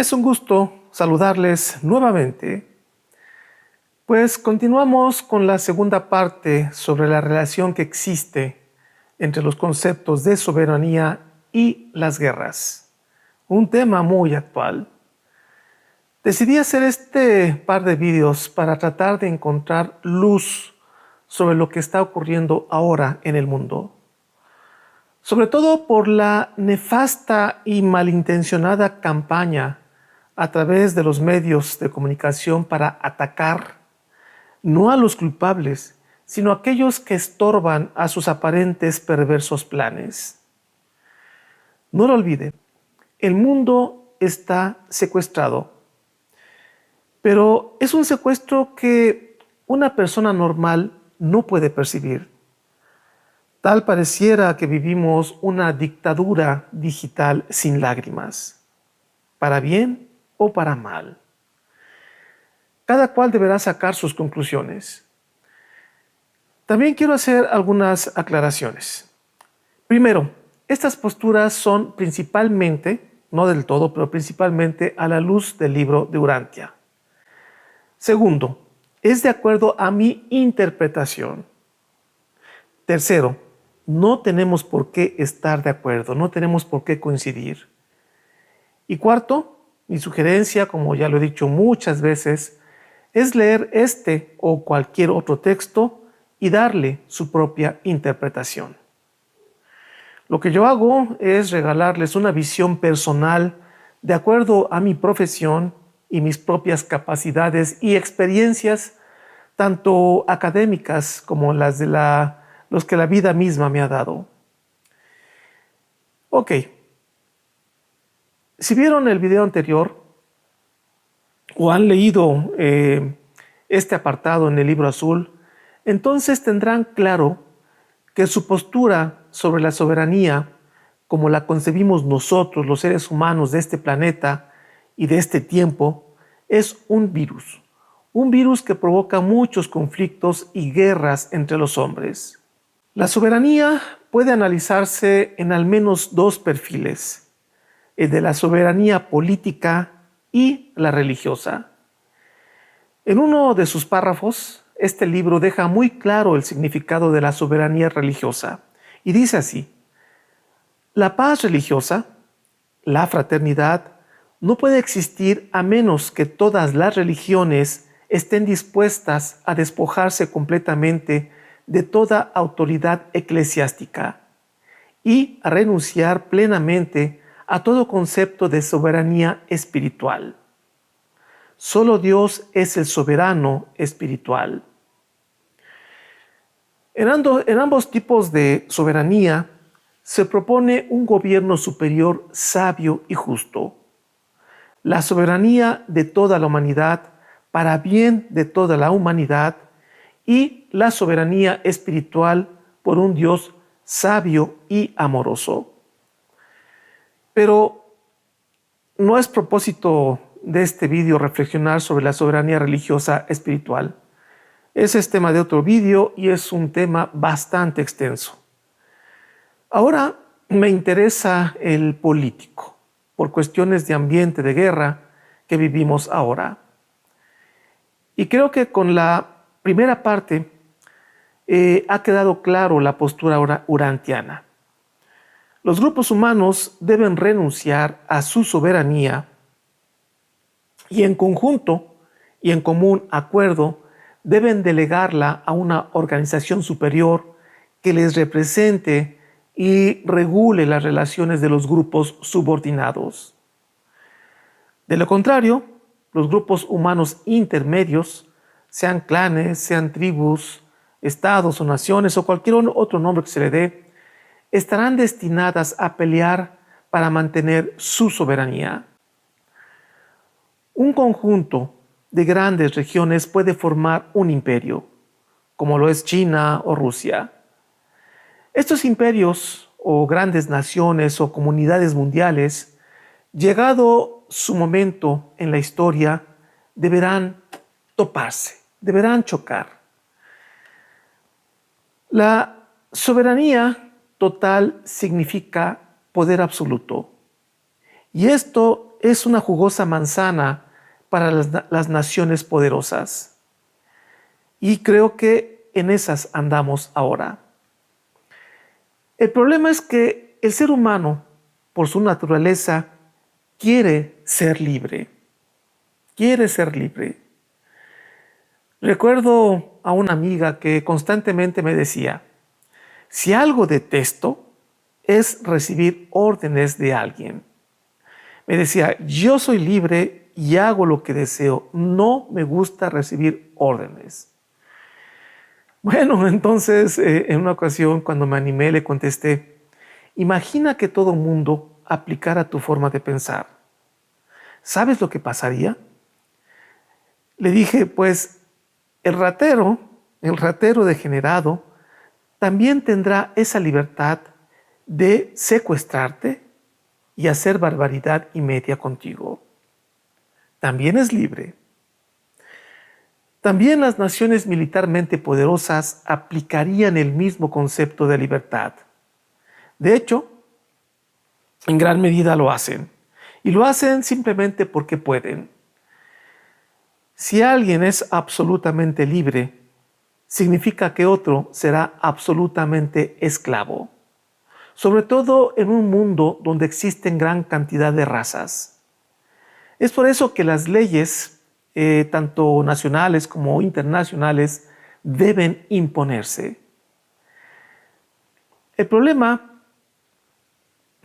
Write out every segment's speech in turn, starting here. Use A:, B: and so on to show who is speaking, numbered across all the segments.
A: Es un gusto saludarles nuevamente, pues continuamos con la segunda parte sobre la relación que existe entre los conceptos de soberanía y las guerras, un tema muy actual. Decidí hacer este par de vídeos para tratar de encontrar luz sobre lo que está ocurriendo ahora en el mundo, sobre todo por la nefasta y malintencionada campaña a través de los medios de comunicación para atacar no a los culpables, sino a aquellos que estorban a sus aparentes perversos planes. No lo olvide, el mundo está secuestrado, pero es un secuestro que una persona normal no puede percibir. Tal pareciera que vivimos una dictadura digital sin lágrimas, para bien o para mal. Cada cual deberá sacar sus conclusiones. También quiero hacer algunas aclaraciones. Primero, estas posturas son principalmente, no del todo, pero principalmente a la luz del libro de Urantia. Segundo, es de acuerdo a mi interpretación. Tercero, no tenemos por qué estar de acuerdo, no tenemos por qué coincidir. Y cuarto, mi sugerencia, como ya lo he dicho muchas veces, es leer este o cualquier otro texto y darle su propia interpretación. Lo que yo hago es regalarles una visión personal de acuerdo a mi profesión y mis propias capacidades y experiencias, tanto académicas como las de los que la vida misma me ha dado. Ok, si vieron el video anterior o han leído este apartado en el libro azul, entonces tendrán claro que su postura sobre la soberanía, como la concebimos nosotros, los seres humanos de este planeta y de este tiempo, es un virus que provoca muchos conflictos y guerras entre los hombres. La soberanía puede analizarse en al menos dos perfiles, el de la soberanía política y la religiosa. En uno de sus párrafos, este libro deja muy claro el significado de la soberanía religiosa y dice así: la paz religiosa, la fraternidad, no puede existir a menos que todas las religiones estén dispuestas a despojarse completamente de toda autoridad eclesiástica y a renunciar plenamente a todo concepto de soberanía espiritual. Solo Dios es el soberano espiritual. En ambos tipos de soberanía se propone un gobierno superior sabio y justo. La soberanía de toda la humanidad para bien de toda la humanidad y la soberanía espiritual por un Dios sabio y amoroso. Pero no es propósito de este vídeo reflexionar sobre la soberanía religiosa espiritual. Ese es tema de otro vídeo y es un tema bastante extenso. Ahora me interesa el político, por cuestiones de ambiente de guerra que vivimos ahora. Y creo que con la primera parte ha quedado claro la postura urantiana. Los grupos humanos deben renunciar a su soberanía y en conjunto y en común acuerdo deben delegarla a una organización superior que les represente y regule las relaciones de los grupos subordinados. De lo contrario, los grupos humanos intermedios, sean clanes, sean tribus, estados o naciones o cualquier otro nombre que se le dé, estarán destinadas a pelear para mantener su soberanía. Un conjunto de grandes regiones puede formar un imperio, como lo es China o Rusia. Estos imperios o grandes naciones o comunidades mundiales, llegado su momento en la historia, deberán toparse, deberán chocar. La soberanía total significa poder absoluto. Y esto es una jugosa manzana para las naciones poderosas. Y creo que en esas andamos ahora. El problema es que el ser humano, por su naturaleza, quiere ser libre. Quiere ser libre. Recuerdo a una amiga que constantemente me decía, si algo detesto es recibir órdenes de alguien. Me decía, yo soy libre y hago lo que deseo. No me gusta recibir órdenes. Bueno, entonces en una ocasión cuando me animé le contesté, imagina que todo mundo aplicara tu forma de pensar. ¿Sabes lo que pasaría? Le dije, pues el ratero degenerado, también tendrá esa libertad de secuestrarte y hacer barbaridad y media contigo. También es libre. También las naciones militarmente poderosas aplicarían el mismo concepto de libertad. De hecho, en gran medida lo hacen. Y lo hacen simplemente porque pueden. Si alguien es absolutamente libre, significa que otro será absolutamente esclavo. Sobre todo en un mundo donde existen gran cantidad de razas. Es por eso que las leyes, tanto nacionales como internacionales, deben imponerse. El problema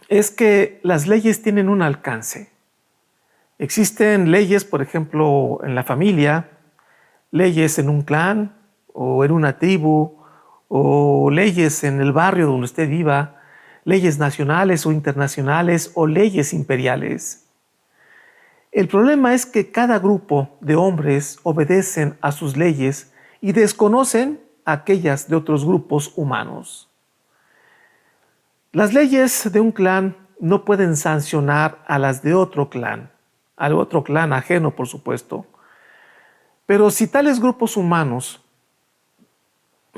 A: es que las leyes tienen un alcance. Existen leyes, por ejemplo, en la familia, leyes en un clan o en una tribu, o leyes en el barrio donde usted viva, leyes nacionales o internacionales o leyes imperiales. El problema es que cada grupo de hombres obedecen a sus leyes y desconocen aquellas de otros grupos humanos. Las leyes de un clan no pueden sancionar a las de otro clan, al otro clan ajeno, por supuesto. Pero si tales grupos humanos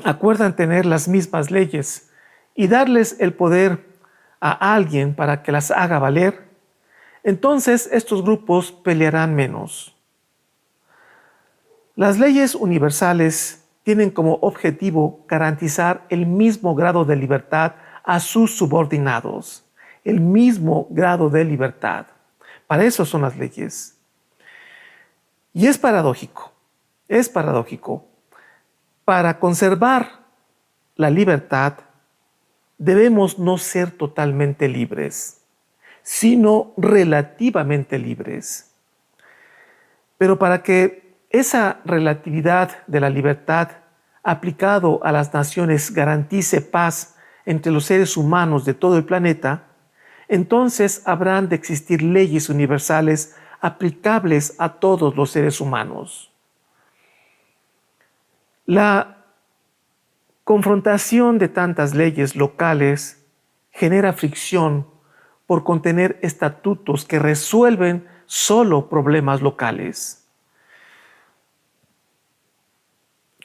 A: acuerdan tener las mismas leyes y darles el poder a alguien para que las haga valer, entonces estos grupos pelearán menos. Las leyes universales tienen como objetivo garantizar el mismo grado de libertad a sus subordinados, el mismo grado de libertad. Para eso son las leyes. Y es paradójico. Para conservar la libertad, debemos no ser totalmente libres, sino relativamente libres. Pero para que esa relatividad de la libertad aplicado a las naciones garantice paz entre los seres humanos de todo el planeta, entonces habrán de existir leyes universales aplicables a todos los seres humanos. La confrontación de tantas leyes locales genera fricción por contener estatutos que resuelven solo problemas locales.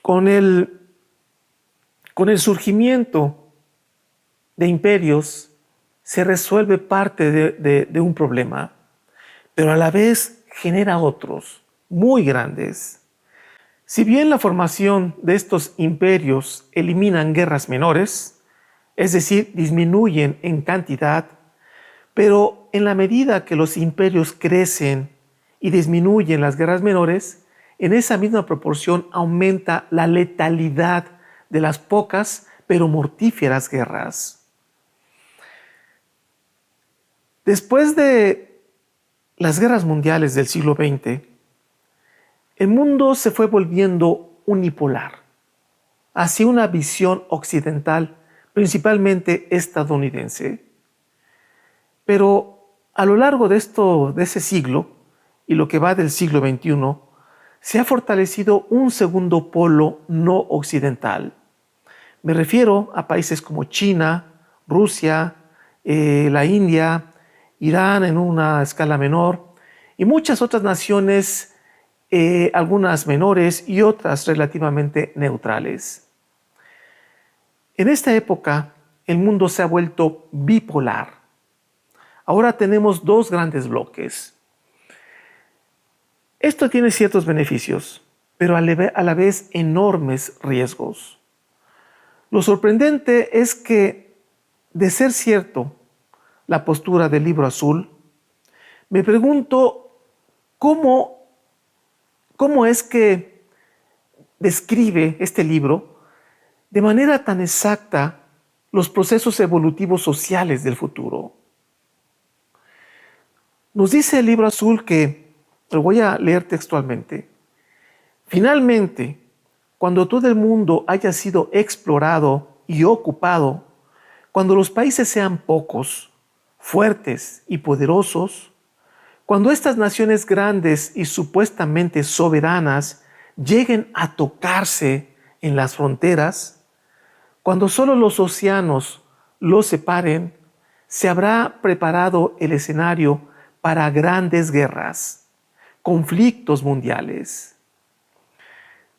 A: Con el surgimiento de imperios se resuelve parte de un problema, pero a la vez genera otros muy grandes. Si bien la formación de estos imperios eliminan guerras menores, es decir, disminuyen en cantidad, pero en la medida que los imperios crecen y disminuyen las guerras menores, en esa misma proporción aumenta la letalidad de las pocas pero mortíferas guerras. Después de las guerras mundiales del siglo XX, el mundo se fue volviendo unipolar, hacia una visión occidental, principalmente estadounidense. Pero a lo largo de ese siglo, y lo que va del siglo XXI, se ha fortalecido un segundo polo no occidental. Me refiero a países como China, Rusia, la India, Irán en una escala menor, y muchas otras naciones, algunas menores y otras relativamente neutrales. En esta época, el mundo se ha vuelto bipolar. Ahora tenemos dos grandes bloques. Esto tiene ciertos beneficios, pero a la vez enormes riesgos. Lo sorprendente es que, de ser cierto la postura del Libro Azul, me pregunto cómo es que describe este libro de manera tan exacta los procesos evolutivos sociales del futuro. Nos dice el Libro Azul que, lo voy a leer textualmente, finalmente, cuando todo el mundo haya sido explorado y ocupado, cuando los países sean pocos, fuertes y poderosos, cuando estas naciones grandes y supuestamente soberanas lleguen a tocarse en las fronteras, cuando solo los océanos los separen, se habrá preparado el escenario para grandes guerras, conflictos mundiales.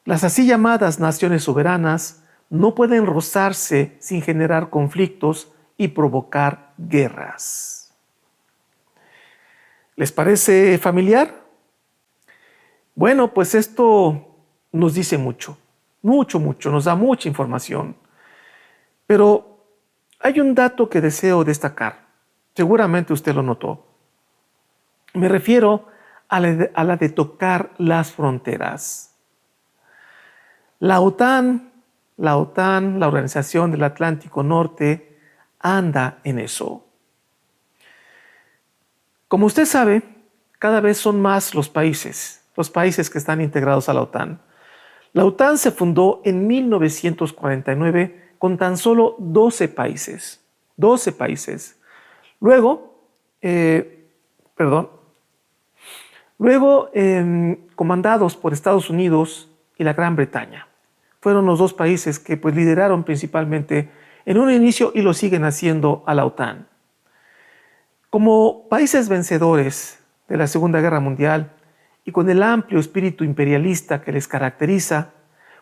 A: Las así llamadas naciones soberanas no pueden rozarse sin generar conflictos y provocar guerras. ¿Les parece familiar? Bueno, pues esto nos dice mucho, mucho, nos da mucha información. Pero hay un dato que deseo destacar. Seguramente usted lo notó. Me refiero a la de tocar las fronteras. La OTAN, la Organización del Atlántico Norte, anda en eso. Como usted sabe, cada vez son más los países que están integrados a la OTAN. La OTAN se fundó en 1949 con tan solo 12 países. 12 países. Luego, comandados por Estados Unidos y la Gran Bretaña. Fueron los dos países que lideraron principalmente en un inicio y lo siguen haciendo a la OTAN. Como países vencedores de la Segunda Guerra Mundial y con el amplio espíritu imperialista que les caracteriza,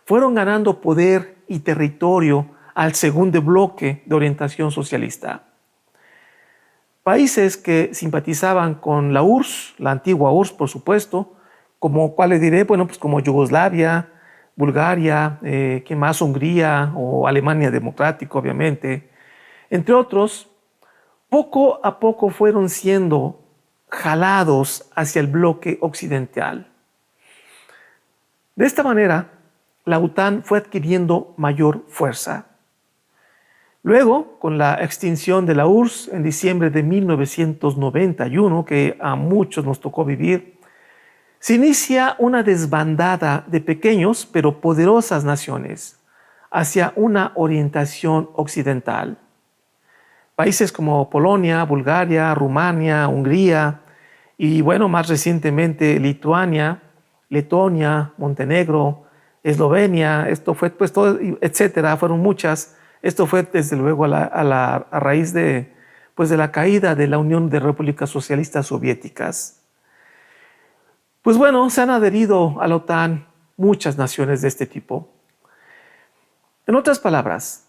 A: fueron ganando poder y territorio al segundo bloque de orientación socialista. Países que simpatizaban con la URSS, la antigua URSS por supuesto, como como Yugoslavia, Bulgaria, ¿qué más? Hungría o Alemania Democrática, obviamente, entre otros, poco a poco fueron siendo jalados hacia el bloque occidental. De esta manera, la OTAN fue adquiriendo mayor fuerza. Luego, con la extinción de la URSS en diciembre de 1991, que a muchos nos tocó vivir, se inicia una desbandada de pequeños pero poderosas naciones hacia una orientación occidental. Países como Polonia, Bulgaria, Rumania, Hungría y más recientemente Lituania, Letonia, Montenegro, Eslovenia, esto fue todo, etcétera, fueron muchas. Esto fue desde luego a raíz de la caída de la Unión de Repúblicas Socialistas Soviéticas. Se han adherido a la OTAN muchas naciones de este tipo. En otras palabras,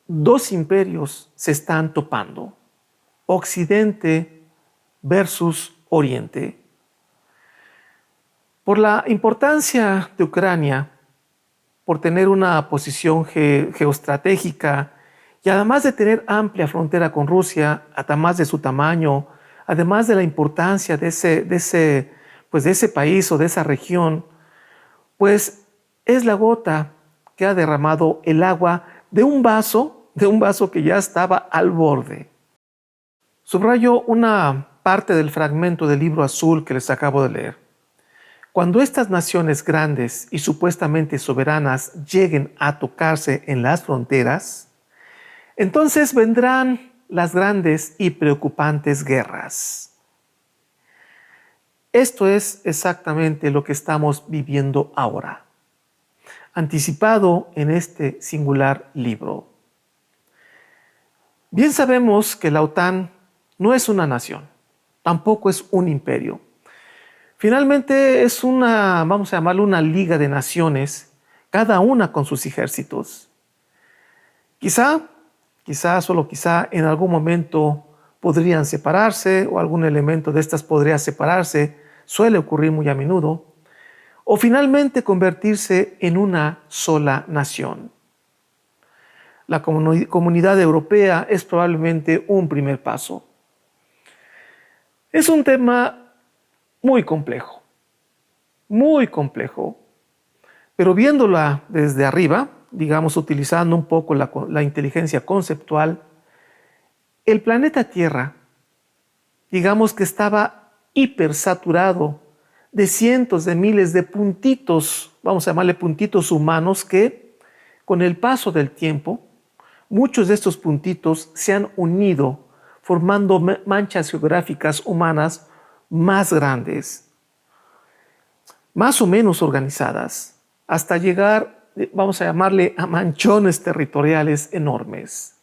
A: dos imperios se están topando: Occidente versus Oriente. Por la importancia de Ucrania, por tener una posición geoestratégica y además de tener amplia frontera con Rusia, además de su tamaño, además de la importancia de ese país o de esa región, es la gota que ha derramado el agua de un vaso que ya estaba al borde. Subrayo una parte del fragmento del Libro Azul que les acabo de leer. Cuando estas naciones grandes y supuestamente soberanas lleguen a tocarse en las fronteras, entonces vendrán las grandes y preocupantes guerras. Esto es exactamente lo que estamos viviendo ahora, anticipado en este singular libro. Bien sabemos que la OTAN no es una nación, tampoco es un imperio. Finalmente es vamos a llamarlo una liga de naciones, cada una con sus ejércitos. Quizá, solo quizá, en algún momento podrían separarse o algún elemento de estas podría separarse, suele ocurrir muy a menudo, o finalmente convertirse en una sola nación. La comunidad europea es probablemente un primer paso. Es un tema muy complejo, pero viéndola desde arriba, digamos utilizando un poco la inteligencia conceptual, el planeta Tierra, digamos que estaba hipersaturado de cientos de miles de puntitos, vamos a llamarle puntitos humanos, que con el paso del tiempo, muchos de estos puntitos se han unido formando manchas geográficas humanas más grandes, más o menos organizadas, hasta llegar, vamos a llamarle, a manchones territoriales enormes.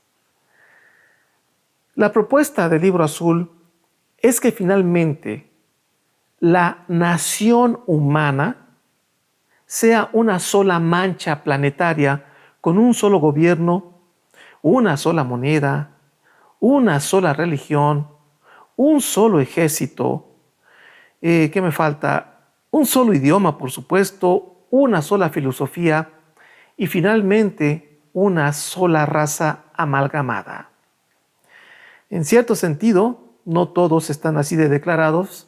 A: La propuesta del Libro Azul es que finalmente la nación humana sea una sola mancha planetaria con un solo gobierno, una sola moneda, una sola religión, un solo ejército, ¿qué me falta? Un solo idioma, por supuesto, una sola filosofía y finalmente una sola raza amalgamada. En cierto sentido, no todos están así de declarados,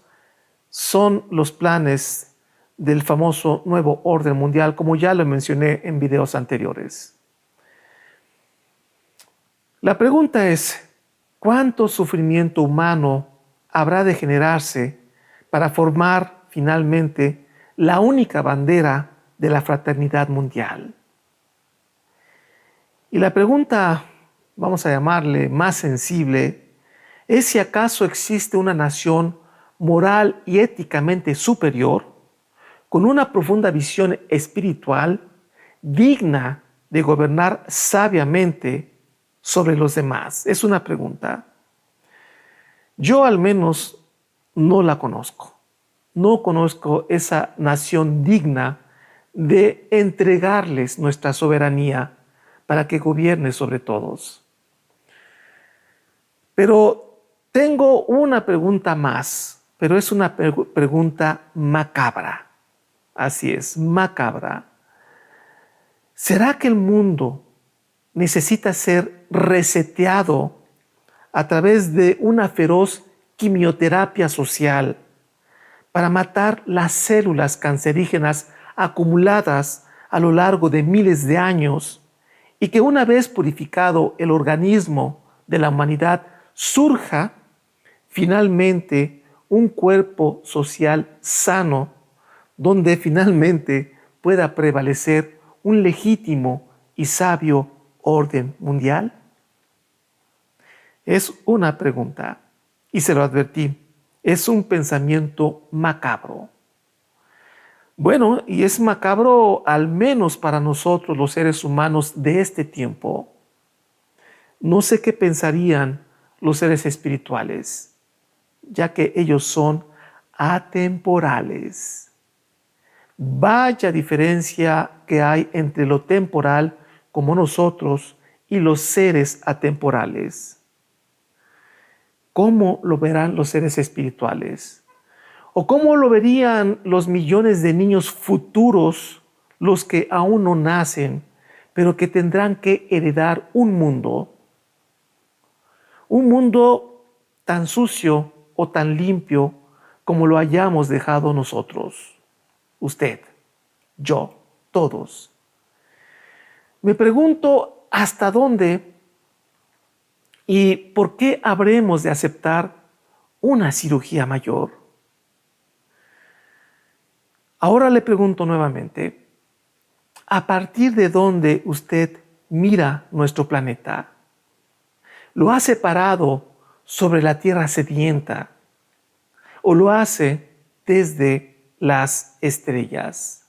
A: son los planes del famoso nuevo orden mundial, como ya lo mencioné en videos anteriores. La pregunta es, ¿cuánto sufrimiento humano habrá de generarse para formar finalmente la única bandera de la fraternidad mundial? Y la pregunta, vamos a llamarle más sensible, es si acaso existe una nación moral y éticamente superior, con una profunda visión espiritual, digna de gobernar sabiamente sobre los demás. Es una pregunta. Yo al menos no la conozco. No conozco esa nación digna de entregarles nuestra soberanía para que gobierne sobre todos. Pero tengo una pregunta más, pero es una pregunta macabra. Así es, macabra. ¿Será que el mundo necesita ser reseteado a través de una feroz quimioterapia social para matar las células cancerígenas acumuladas a lo largo de miles de años y que una vez purificado el organismo de la humanidad surja finalmente un cuerpo social sano donde finalmente pueda prevalecer un legítimo y sabio orden mundial? Es una pregunta, y se lo advertí, es un pensamiento macabro. Bueno, y es macabro al menos para nosotros los seres humanos de este tiempo. No sé qué pensarían los seres espirituales, ya que ellos son atemporales. Vaya diferencia que hay entre lo temporal como nosotros y los seres atemporales. ¿Cómo lo verán los seres espirituales? ¿O cómo lo verían los millones de niños futuros, los que aún no nacen, pero que tendrán que heredar un mundo? Un mundo tan sucio o tan limpio como lo hayamos dejado nosotros. Usted, yo, todos. Me pregunto hasta dónde y por qué habremos de aceptar una cirugía mayor. Ahora le pregunto nuevamente, ¿a partir de dónde usted mira nuestro planeta? ¿Lo ha separado sobre la tierra sedienta o lo hace desde las estrellas?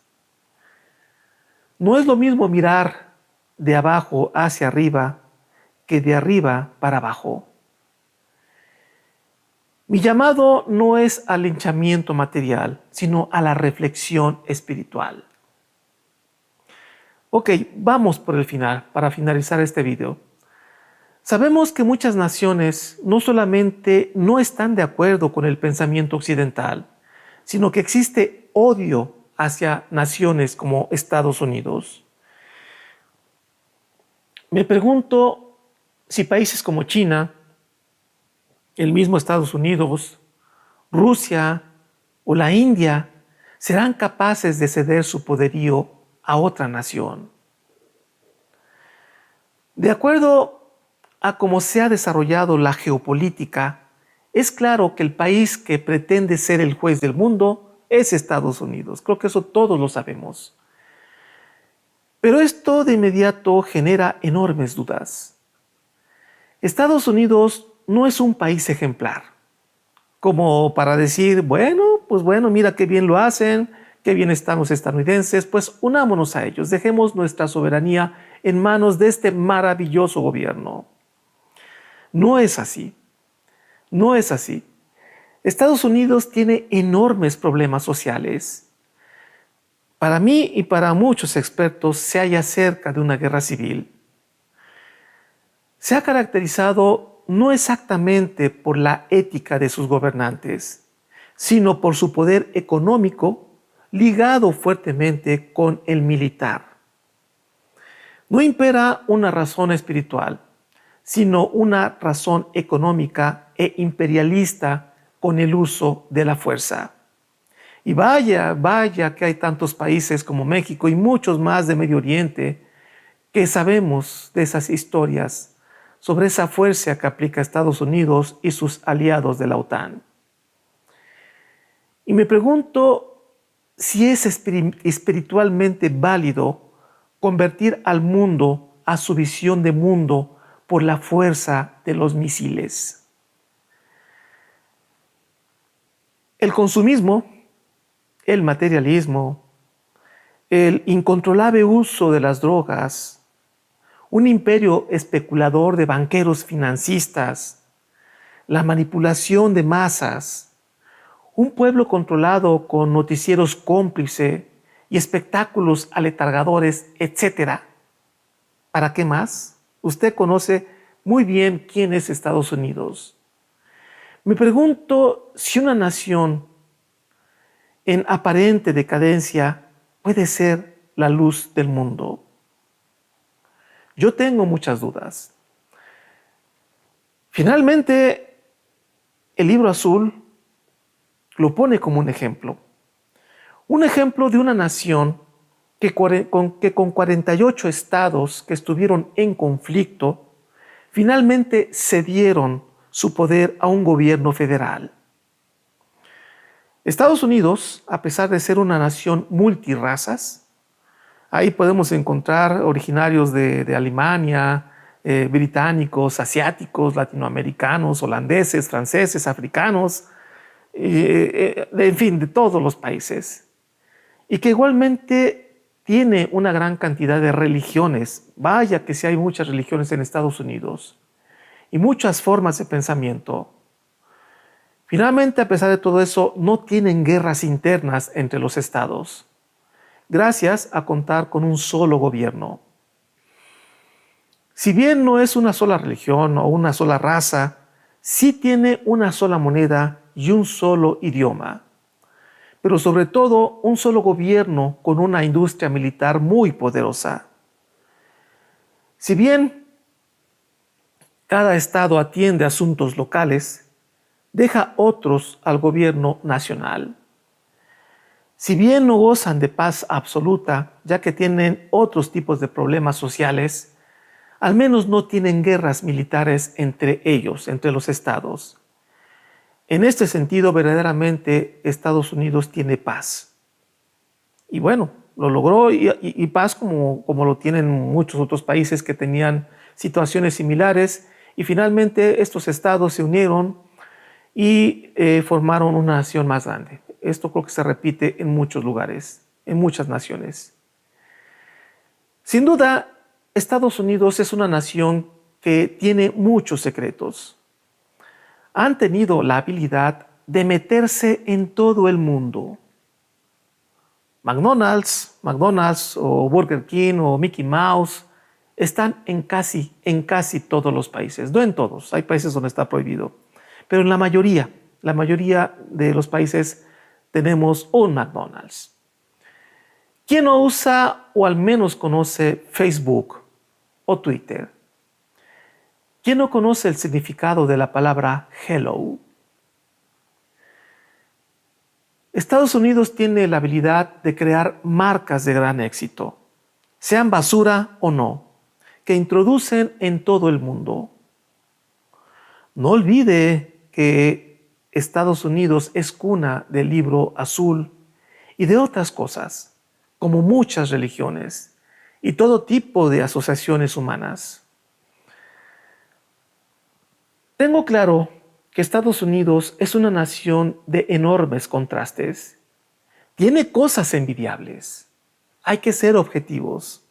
A: No es lo mismo mirar de abajo hacia arriba que de arriba para abajo. Mi llamado no es al linchamiento material, sino a la reflexión espiritual. Ok, vamos por el final, para finalizar este video. Sabemos que muchas naciones no solamente no están de acuerdo con el pensamiento occidental, sino que existe odio hacia naciones como Estados Unidos. Me pregunto si países como China, el mismo Estados Unidos, Rusia o la India serán capaces de ceder su poderío a otra nación. De acuerdo a cómo se ha desarrollado la geopolítica, es claro que el país que pretende ser el juez del mundo es Estados Unidos. Creo que eso todos lo sabemos. Pero esto de inmediato genera enormes dudas. Estados Unidos no es un país ejemplar, como para decir, bueno, mira qué bien lo hacen, qué bien están los estadounidenses, pues unámonos a ellos, dejemos nuestra soberanía en manos de este maravilloso gobierno. No es así, no es así. Estados Unidos tiene enormes problemas sociales. Para mí y para muchos expertos se halla cerca de una guerra civil. Se ha caracterizado no exactamente por la ética de sus gobernantes, sino por su poder económico ligado fuertemente con el militar. No impera una razón espiritual, sino una razón económica e imperialista con el uso de la fuerza. Y vaya que hay tantos países como México y muchos más de Medio Oriente que sabemos de esas historias sobre esa fuerza que aplica Estados Unidos y sus aliados de la OTAN. Y me pregunto si es espiritualmente válido convertir al mundo a su visión de mundo por la fuerza de los misiles. El consumismo, el materialismo, el incontrolable uso de las drogas, un imperio especulador de banqueros financistas, la manipulación de masas, un pueblo controlado con noticieros cómplices y espectáculos aletargadores, etc. ¿Para qué más? Usted conoce muy bien quién es Estados Unidos. Me pregunto si una nación en aparente decadencia puede ser la luz del mundo. Yo tengo muchas dudas. Finalmente, el Libro Azul lo pone como un ejemplo. Un ejemplo de una nación que con 48 estados que estuvieron en conflicto, finalmente cedieron su poder a un gobierno federal. Estados Unidos, a pesar de ser una nación multirrazas, ahí podemos encontrar originarios de Alemania, británicos, asiáticos, latinoamericanos, holandeses, franceses, africanos, en fin, de todos los países. Y que igualmente tiene una gran cantidad de religiones. Vaya que sí hay muchas religiones en Estados Unidos y muchas formas de pensamiento. Finalmente, a pesar de todo eso, no tienen guerras internas entre los estados, gracias a contar con un solo gobierno. Si bien no es una sola religión o una sola raza, sí tiene una sola moneda y un solo idioma, pero sobre todo un solo gobierno con una industria militar muy poderosa. Si bien cada estado atiende asuntos locales, deja otros al gobierno nacional. Si bien no gozan de paz absoluta, ya que tienen otros tipos de problemas sociales, al menos no tienen guerras militares entre ellos, entre los estados. En este sentido, verdaderamente, Estados Unidos tiene paz. Y bueno, lo logró y paz como lo tienen muchos otros países que tenían situaciones similares. Y finalmente estos estados se unieron y formaron una nación más grande. Esto creo que se repite en muchos lugares, en muchas naciones. Sin duda, Estados Unidos es una nación que tiene muchos secretos. Han tenido la habilidad de meterse en todo el mundo. McDonald's o Burger King o Mickey Mouse están en casi todos los países. No en todos, hay países donde está prohibido. Pero en la mayoría de los países tenemos un McDonald's. ¿Quién no usa o al menos conoce Facebook o Twitter? ¿Quién no conoce el significado de la palabra hello? Estados Unidos tiene la habilidad de crear marcas de gran éxito, sean basura o no, que introducen en todo el mundo. No olvide que Estados Unidos es cuna del libro azul y de otras cosas, como muchas religiones y todo tipo de asociaciones humanas. Tengo claro que Estados Unidos es una nación de enormes contrastes. Tiene cosas envidiables. Hay que ser objetivos.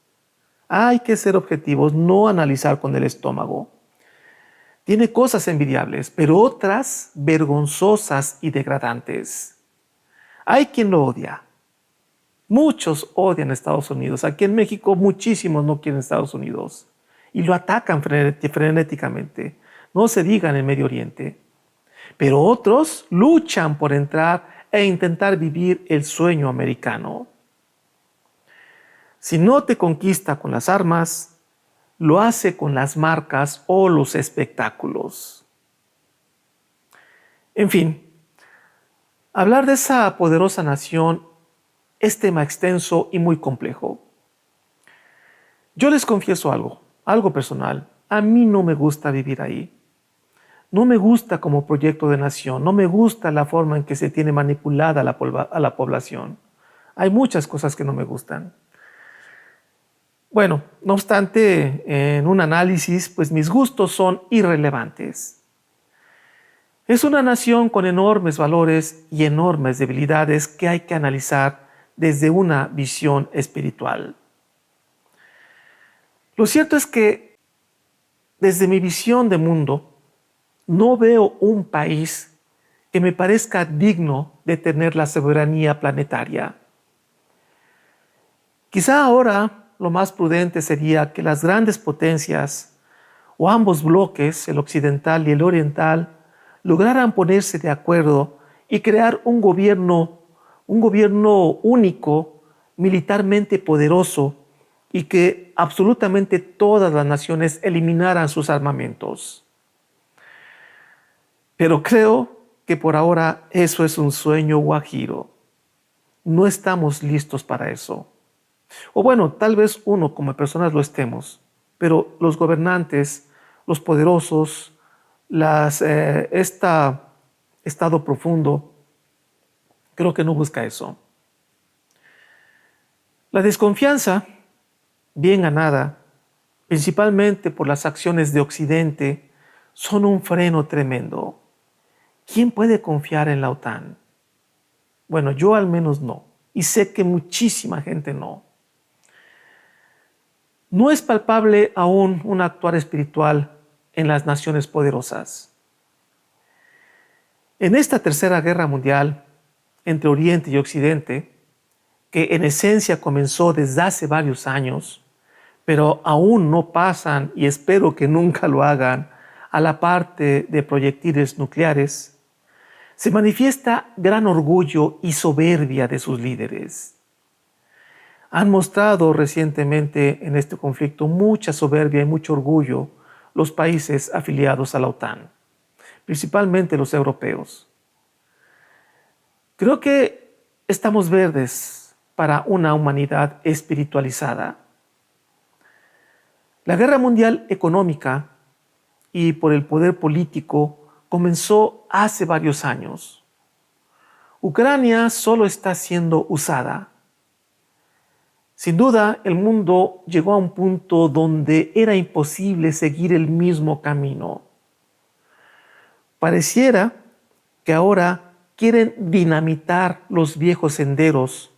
A: Hay que ser objetivos, no analizar con el estómago. Tiene cosas envidiables, pero otras vergonzosas y degradantes. Hay quien lo odia. Muchos odian a Estados Unidos. Aquí en México muchísimos no quieren Estados Unidos y lo atacan frenéticamente. No se diga en el Medio Oriente. Pero otros luchan por entrar e intentar vivir el sueño americano. Si no te conquista con las armas, lo hace con las marcas o los espectáculos. En fin, hablar de esa poderosa nación es tema extenso y muy complejo. Yo les confieso algo personal. A mí no me gusta vivir ahí. No me gusta como proyecto de nación, no me gusta la forma en que se tiene manipulada a la población. Hay muchas cosas que no me gustan. Bueno, no obstante, en un análisis, pues mis gustos son irrelevantes. Es una nación con enormes valores y enormes debilidades que hay que analizar desde una visión espiritual. Lo cierto es que, desde mi visión de mundo, no veo un país que me parezca digno de tener la soberanía planetaria. Quizá ahora lo más prudente sería que las grandes potencias o ambos bloques, el occidental y el oriental, lograran ponerse de acuerdo y crear un gobierno único, militarmente poderoso y que absolutamente todas las naciones eliminaran sus armamentos. Pero creo que por ahora eso es un sueño guajiro. No estamos listos para eso. O bueno, tal vez uno como personas lo estemos, pero los gobernantes, los poderosos, estado profundo, creo que no busca eso. La desconfianza, bien ganada, principalmente por las acciones de Occidente, son un freno tremendo. ¿Quién puede confiar en la OTAN? Bueno, yo al menos no. Y sé que muchísima gente no. No es palpable aún un actuar espiritual en las naciones poderosas. En esta tercera guerra mundial, entre Oriente y Occidente, que en esencia comenzó desde hace varios años, pero aún no pasan, y espero que nunca lo hagan, a la parte de proyectiles nucleares, se manifiesta gran orgullo y soberbia de sus líderes. Han mostrado recientemente en este conflicto mucha soberbia y mucho orgullo los países afiliados a la OTAN, principalmente los europeos. Creo que estamos verdes para una humanidad espiritualizada. La guerra mundial económica y por el poder político comenzó hace varios años. Ucrania solo está siendo usada. Sin duda, el mundo llegó a un punto donde era imposible seguir el mismo camino. Pareciera que ahora quieren dinamitar los viejos senderos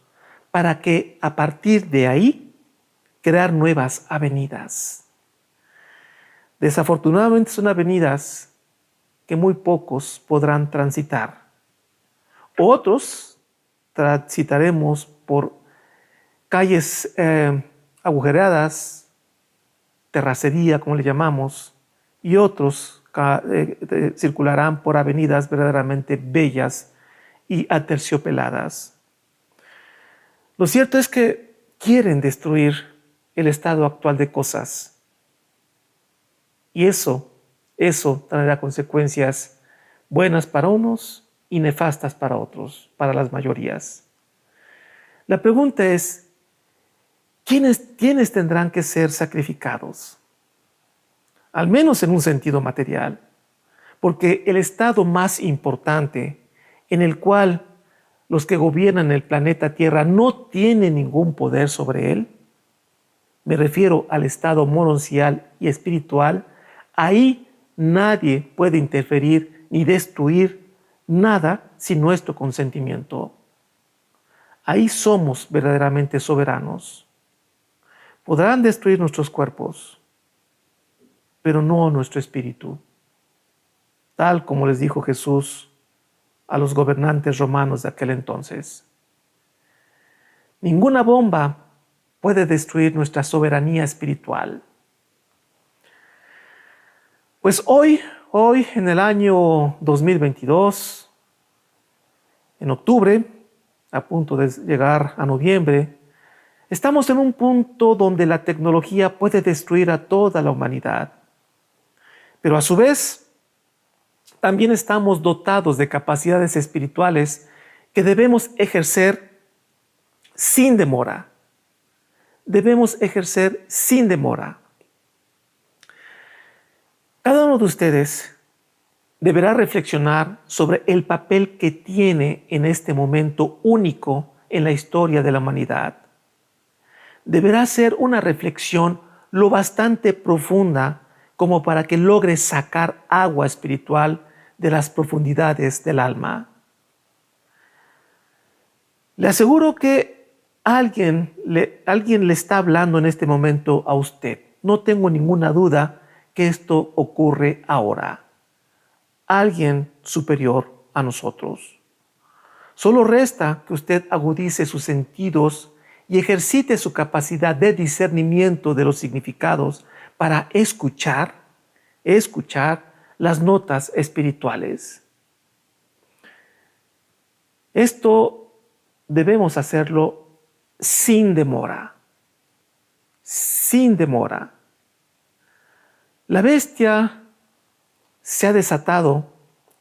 A: para que a partir de ahí crear nuevas avenidas. Desafortunadamente son avenidas que muy pocos podrán transitar. Otros transitaremos por calles agujereadas, terracería, como le llamamos, y otros circularán por avenidas verdaderamente bellas y aterciopeladas. Lo cierto es que quieren destruir el estado actual de cosas. Y eso traerá consecuencias buenas para unos y nefastas para otros, para las mayorías. La pregunta es, ¿quiénes tendrán que ser sacrificados? Al menos en un sentido material, porque el estado más importante en el cual los que gobiernan el planeta Tierra no tienen ningún poder sobre él, me refiero al estado moroncial y espiritual, ahí nadie puede interferir ni destruir nada sin nuestro consentimiento. Ahí somos verdaderamente soberanos. Podrán destruir nuestros cuerpos, pero no nuestro espíritu. Tal como les dijo Jesús a los gobernantes romanos de aquel entonces. Ninguna bomba puede destruir nuestra soberanía espiritual. Pues hoy en el año 2022, en octubre, a punto de llegar a noviembre, estamos en un punto donde la tecnología puede destruir a toda la humanidad. Pero a su vez, también estamos dotados de capacidades espirituales que debemos ejercer sin demora. Debemos ejercer sin demora. Cada uno de ustedes deberá reflexionar sobre el papel que tiene en este momento único en la historia de la humanidad. Deberá hacer una reflexión lo bastante profunda como para que logre sacar agua espiritual de las profundidades del alma. Le aseguro que alguien le está hablando en este momento a usted. No tengo ninguna duda que esto ocurre ahora. Alguien superior a nosotros. Solo resta que usted agudice sus sentidos y ejercite su capacidad de discernimiento de los significados para escuchar las notas espirituales. Esto debemos hacerlo sin demora. Sin demora. La bestia se ha desatado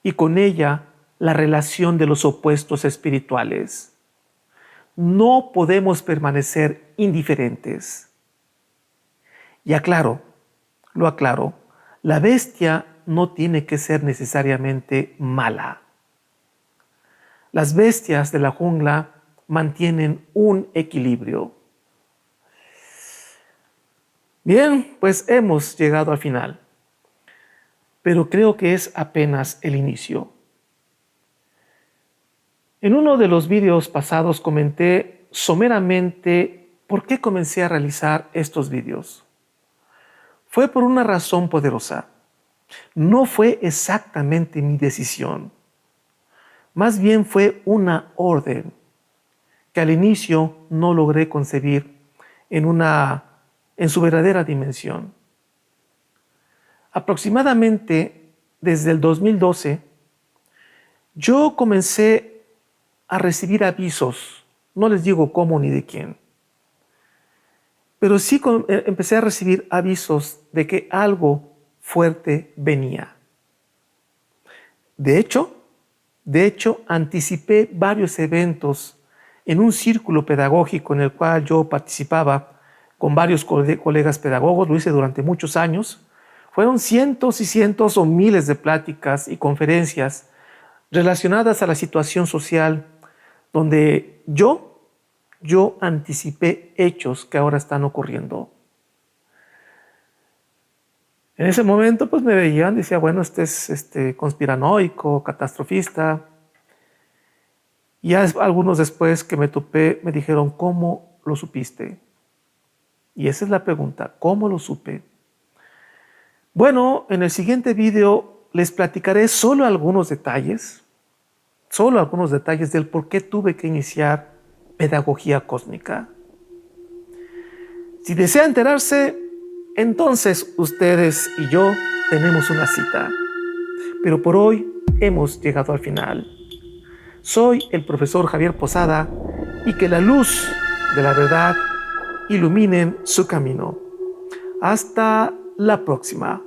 A: y con ella la relación de los opuestos espirituales. No podemos permanecer indiferentes. Y lo aclaro, la bestia no tiene que ser necesariamente mala. Las bestias de la jungla mantienen un equilibrio. Bien, pues hemos llegado al final, pero creo que es apenas el inicio. En uno de los vídeos pasados comenté someramente por qué comencé a realizar estos vídeos. Fue por una razón poderosa. No fue exactamente mi decisión. Más bien fue una orden que al inicio no logré concebir en su verdadera dimensión. Aproximadamente desde el 2012, yo comencé a recibir avisos, no les digo cómo ni de quién, pero sí empecé a recibir avisos de que algo fuerte venía. De hecho, anticipé varios eventos en un círculo pedagógico en el cual yo participaba con varios colegas pedagogos, lo hice durante muchos años. Fueron cientos y cientos o miles de pláticas y conferencias relacionadas a la situación social donde yo anticipé hechos que ahora están ocurriendo. En ese momento pues me veían, decía, bueno, este es conspiranoico, catastrofista. Y ya algunos después que me topé me dijeron, ¿cómo lo supiste? Y esa es la pregunta, ¿cómo lo supe? Bueno, en el siguiente video les platicaré solo algunos detalles del por qué tuve que iniciar pedagogía cósmica. Si desea enterarse, entonces ustedes y yo tenemos una cita. Pero por hoy hemos llegado al final. Soy el profesor Javier Posada y que la luz de la verdad iluminen su camino. Hasta la próxima.